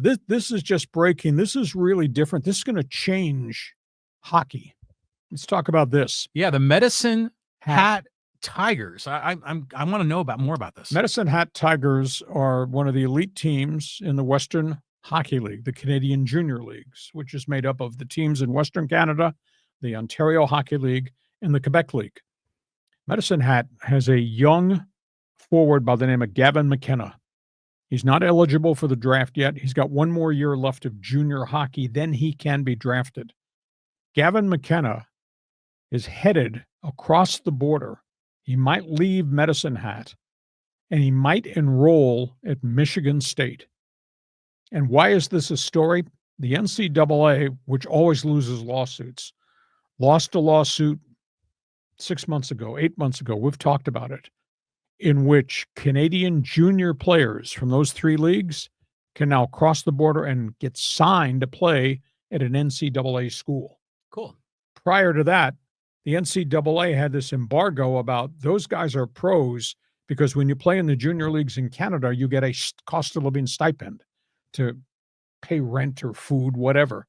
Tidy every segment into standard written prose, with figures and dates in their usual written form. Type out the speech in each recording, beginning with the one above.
This is just breaking. This is really different. This is going to change hockey. Let's talk about this. Yeah, the Medicine Hat Tigers. I want to know more about this. Medicine Hat Tigers are one of the elite teams in the Western Hockey League, the Canadian Junior Leagues, which is made up of the teams in Western Canada, the Ontario Hockey League, and the Quebec League. Medicine Hat has a young forward by the name of Gavin McKenna. He's not eligible for the draft yet. He's got one more year left of junior hockey. Then he can be drafted. Gavin McKenna is headed across the border. He might leave Medicine Hat, and he might enroll at Michigan State. And why is this a story? The NCAA, which always loses lawsuits, lost a lawsuit 6 months ago, 8 months ago. We've talked about it, in which Canadian junior players from those three leagues can now cross the border and get signed to play at an NCAA school. Cool. Prior to that, the NCAA had this embargo about those guys are pros because when you play in the junior leagues in Canada, you get a cost of living stipend to pay rent or food, whatever.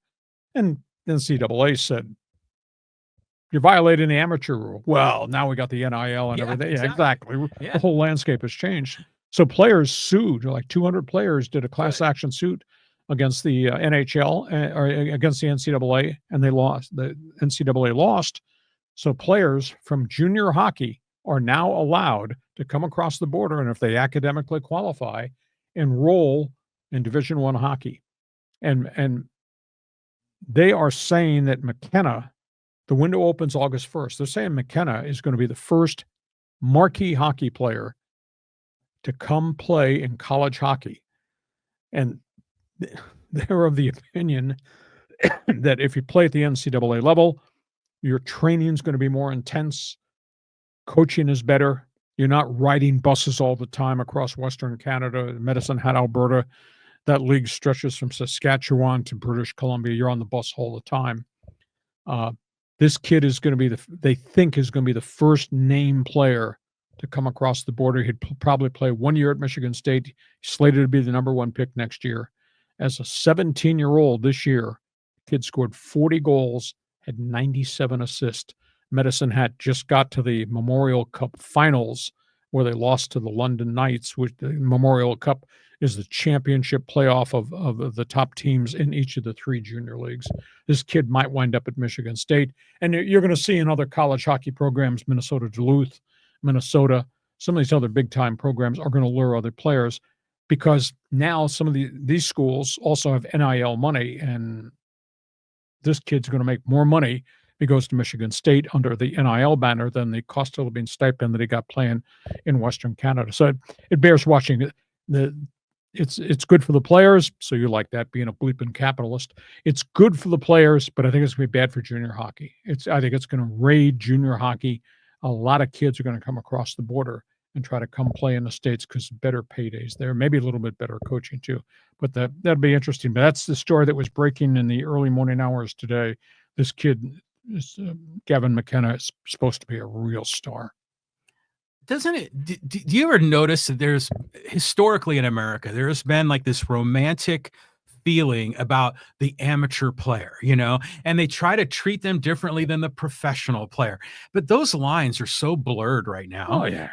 And the NCAA said, you're violating the amateur rule. Well, now we got the NIL and everything. Yeah, exactly. Yeah. The whole landscape has changed. So players sued, like 200 players did a class action suit against the NHL or against the NCAA, and they lost. The NCAA lost. So players from junior hockey are now allowed to come across the border, and if they academically qualify, enroll in Division I hockey. And they are saying that McKenna, the window opens August 1st. They're saying McKenna is going to be the first marquee hockey player to come play in college hockey. And they're of the opinion that if you play at the NCAA level, your training is going to be more intense. Coaching is better. You're not riding buses all the time across Western Canada, Medicine Hat, Alberta. That league stretches from Saskatchewan to British Columbia. You're on the bus all the time. This kid is going to be they think is going to be the first name player to come across the border. He'd probably play 1 year at Michigan State, slated to be the number one pick next year. As a 17-year-old this year, kid scored 40 goals, had 97 assists. Medicine Hat just got to the Memorial Cup finals where they lost to the London Knights, which the Memorial Cup is the championship playoff of the top teams in each of the three junior leagues. This kid might wind up at Michigan State. And you're going to see in other college hockey programs, Minnesota Duluth, Minnesota, some of these other big-time programs are going to lure other players because now some of these schools also have NIL money, and this kid's going to make more money if he goes to Michigan State under the NIL banner than the cost of living stipend that he got playing in Western Canada. So it bears watching. It's good for the players, so you like that, being a bleeping capitalist. It's good for the players, but I think it's going to be bad for junior hockey. I think it's going to raid junior hockey. A lot of kids are going to come across the border and try to come play in the States because better paydays there, maybe a little bit better coaching too. But that'd be interesting. But that's the story that was breaking in the early morning hours today. This kid, Gavin McKenna, is supposed to be a real star. Doesn't it? Do you ever notice that there's historically in America, there's been like this romantic feeling about the amateur player, and they try to treat them differently than the professional player. But those lines are so blurred right now, oh, yeah.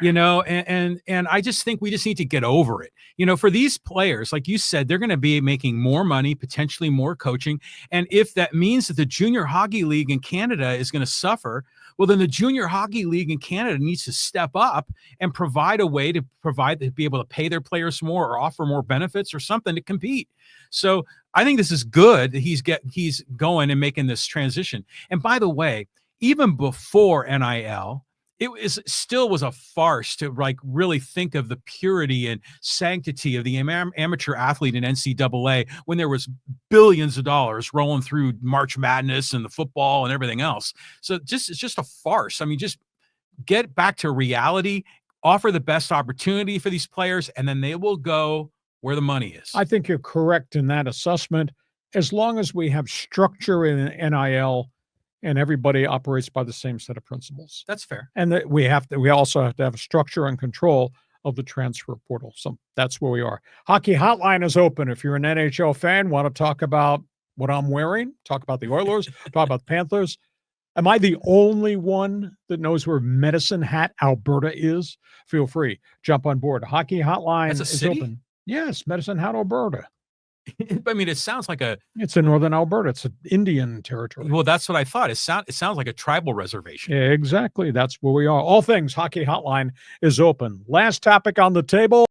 And I just think we just need to get over it. For these players, like you said, they're going to be making more money, potentially more coaching. And if that means that the junior hockey league in Canada is going to suffer, well, then the junior hockey league in Canada needs to step up and provide a way to be able to pay their players more or offer more benefits or something to compete. So I think this is good that he's going and making this transition. And by the way, even before NIL, it still was a farce to really think of the purity and sanctity of the amateur athlete in NCAA when there was billions of dollars rolling through March Madness and the football and everything else. So it's just a farce. I mean, just get back to reality, offer the best opportunity for these players, and then they will go where the money is. I think you're correct in that assessment. As long as we have structure in NIL, and everybody operates by the same set of principles. That's fair. And that we also have to have a structure and control of the transfer portal. So that's where we are. Hockey Hotline is open. If you're an NHL fan, want to talk about what I'm wearing, talk about the Oilers, talk about the Panthers. Am I the only one that knows where Medicine Hat, Alberta is? Feel free. Jump on board. Hockey Hotline That's a is city? open. Yes, Medicine Hat, Alberta. I mean, it sounds like It's in northern Alberta. It's an Indian territory. well, that's what I thought. It sounds like a tribal reservation. Exactly. That's where we are. All things Hockey Hotline is open. Last topic on the table.